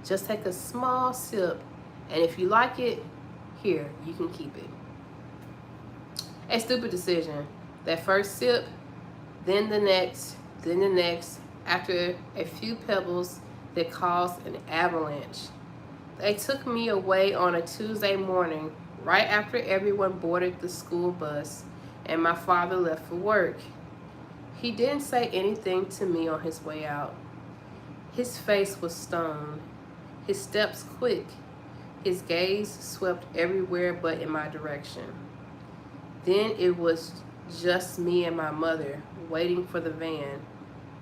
Just take a small sip, and if you like it, here, you can keep it. A stupid decision. That first sip, then the next, after a few pebbles that caused an avalanche. They took me away on a Tuesday morning, right after everyone boarded the school bus and my father left for work. He didn't say anything to me on his way out. His face was stone, his steps quick, his gaze swept everywhere but in my direction. Then it was just me and my mother waiting for the van,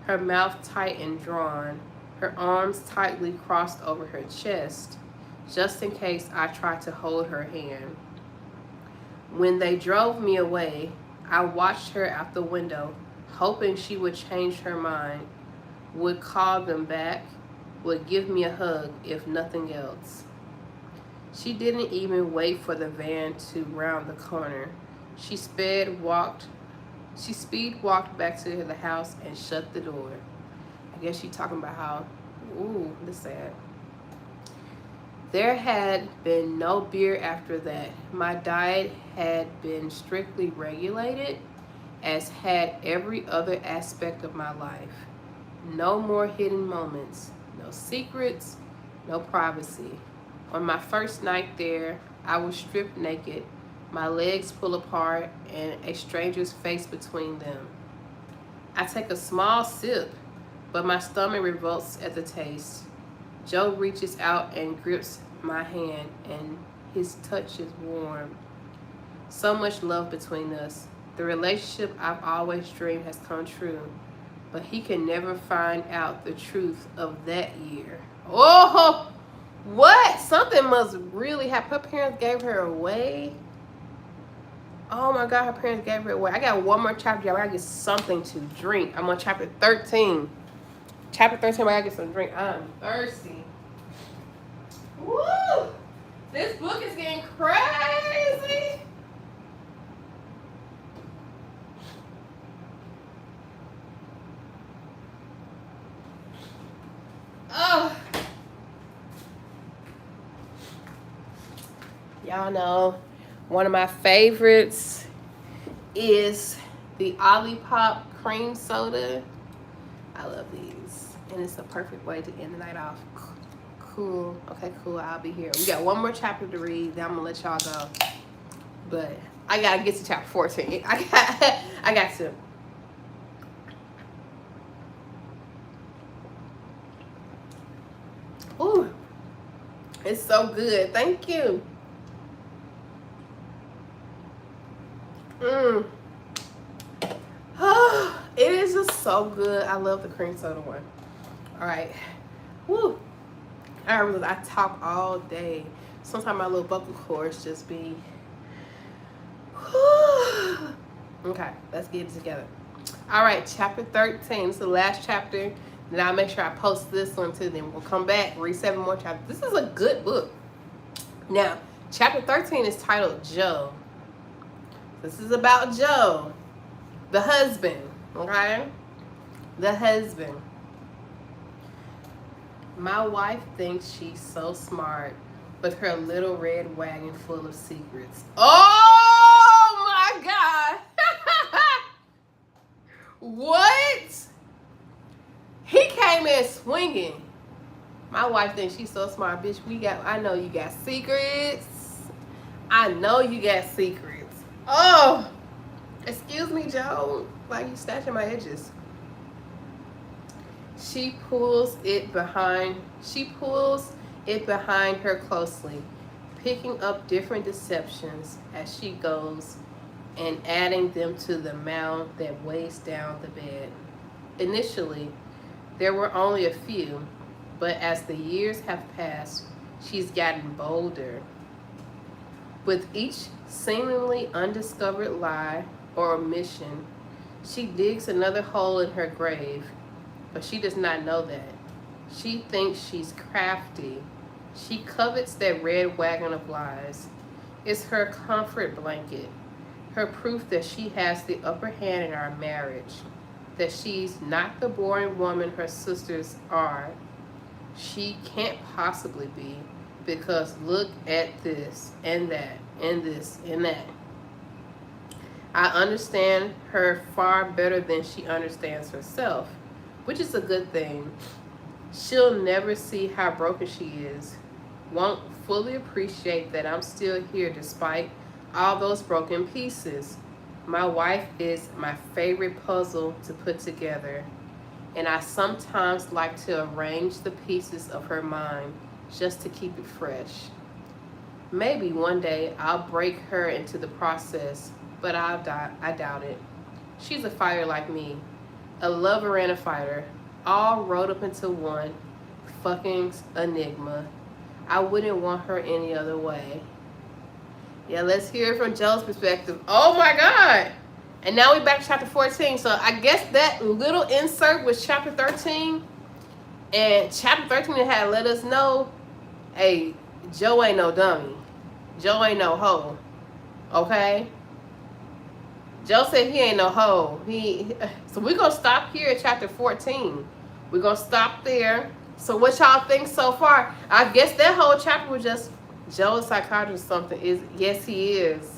her mouth tight and drawn, her arms tightly crossed over her chest, just in case I tried to hold her hand. When they drove me away, I watched her out the window, hoping she would change her mind. would call them back, would give me a hug, if nothing else. She didn't even wait for the van to round the corner. She speed walked back to the house and shut the door. I guess she talking about how, ooh, this sad. There had been no beer after that. My diet had been strictly regulated, as had every other aspect of my life. No more hidden moments, no secrets, no privacy. On my first night there, I was stripped naked, my legs pulled apart, and a stranger's face between them. I take a small sip, but my stomach revolts at the taste. Joe reaches out and grips my hand, and his touch is warm. So much love between us. The relationship I've always dreamed has come true, but he can never find out the truth of that year. Oh, what? Something must really happen. Her parents gave her away. Oh my God, her parents gave her away. I got one more chapter, y'all. I gotta get something to drink. I'm on chapter 13. Chapter 13, I gotta get some drink. I'm thirsty. Woo! This book is getting crazy. Oh. Y'all know one of my favorites is the Olipop cream soda. I love these. And it's a perfect way to end the night off. Cool. Okay, cool. I'll be here. We got one more chapter to read. Then I'm gonna let y'all go. But I gotta get to chapter 14. I got to. Ooh. It's so good. Thank you. It is just so good. I love the cream soda one. All right. Woo. I talk all day. Sometimes my little vocal cords just be. Okay, let's get it together. All right, chapter 13. This is the last chapter. Then I'll make sure I post this one too. Then we'll come back, read 7 more chapters. This is a good book. Now, chapter 13 is titled Joe. This is about Joe, the husband. Okay? The husband. My wife thinks she's so smart with her little red wagon full of secrets. Oh my God. What? He came in swinging. My wife thinks she's so smart. Bitch, I know you got secrets. I know you got secrets. Oh, excuse me, Joe. Why are you snatching my edges? She pulls it behind her closely, picking up different deceptions as she goes and adding them to the mound that weighs down the bed. Initially, there were only a few, but as the years have passed, she's gotten bolder. With each seemingly undiscovered lie or omission, she digs another hole in her grave, but she does not know that. She thinks she's crafty. She covets that red wagon of lies. It's her comfort blanket, her proof that she has the upper hand in our marriage, that she's not the boring woman her sisters are. She can't possibly be, because look at this and that and this and that. I understand her far better than she understands herself, which is a good thing. She'll never see how broken she is, won't fully appreciate that I'm still here despite all those broken pieces. My wife is my favorite puzzle to put together, and I sometimes like to arrange the pieces of her mind just to keep it fresh. Maybe one day I'll break her into the process, but I doubt it. She's a fighter like me, a lover and a fighter, all rolled up into one fucking enigma. I wouldn't want her any other way. Yeah, let's hear it from Joe's perspective. Oh my God. And now we back to chapter 14. So I guess that little insert was chapter 13. And chapter 13 had let us know, hey, Joe ain't no dummy. Joe ain't no hoe. Okay? Joe said he ain't no hoe. So we're going to stop here at chapter 14. We're going to stop there. So what y'all think so far? I guess that whole chapter was just Joe a psychiatrist or something. Yes, he is.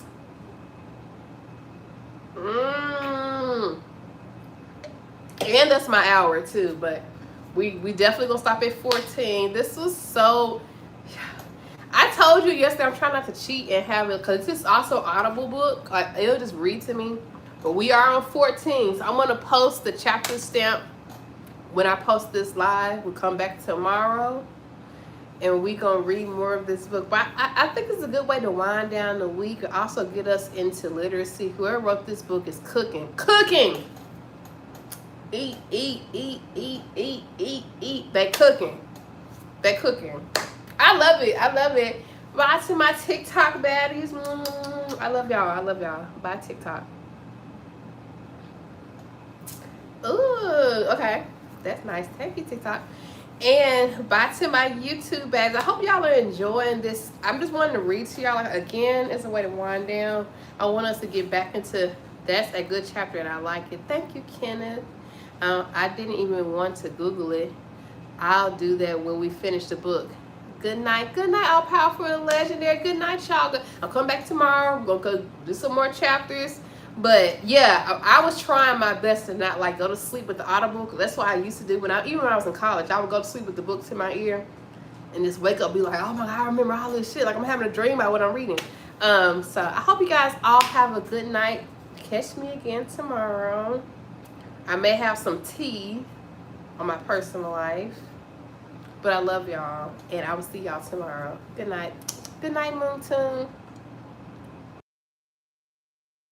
And that's my hour too, but we definitely gonna stop at 14. This was so, I told you yesterday I'm trying not to cheat and have it, because this is also Audible book, like it'll just read to me. But we are on 14, so I'm gonna post the chapter stamp when I post this live. We'll come back tomorrow and we gonna read more of this book. But I think it's a good way to wind down the week, also get us into literacy. Whoever wrote this book is cooking. Eat, eat, eat, eat, eat, eat, eat. They cooking. I love it. I love it. Bye to my TikTok baddies. I love y'all. I love y'all. Bye, TikTok. Ooh, okay. That's nice. Thank you, TikTok. And bye to my YouTube baddies. I hope y'all are enjoying this. I'm just wanting to read to y'all again as a way to wind down. I want us to get back into, that's a good chapter and I like it. Thank you, Kenneth. I didn't even want to Google it. I'll do that when we finish the book. Good night. Good night, all powerful and legendary. Good night, y'all. I'll come back tomorrow. We're going to go do some more chapters. But yeah, I was trying my best to not like go to sleep with the Audible. That's what I used to do even when I was in college. I would go to sleep with the books in my ear and just wake up, be like, oh my God, I remember all this shit. Like I'm having a dream about what I'm reading. So I hope you guys all have a good night. Catch me again tomorrow. I may have some tea on my personal life, but I love y'all, and I will see y'all tomorrow. Good night. Good night, Moon Tune.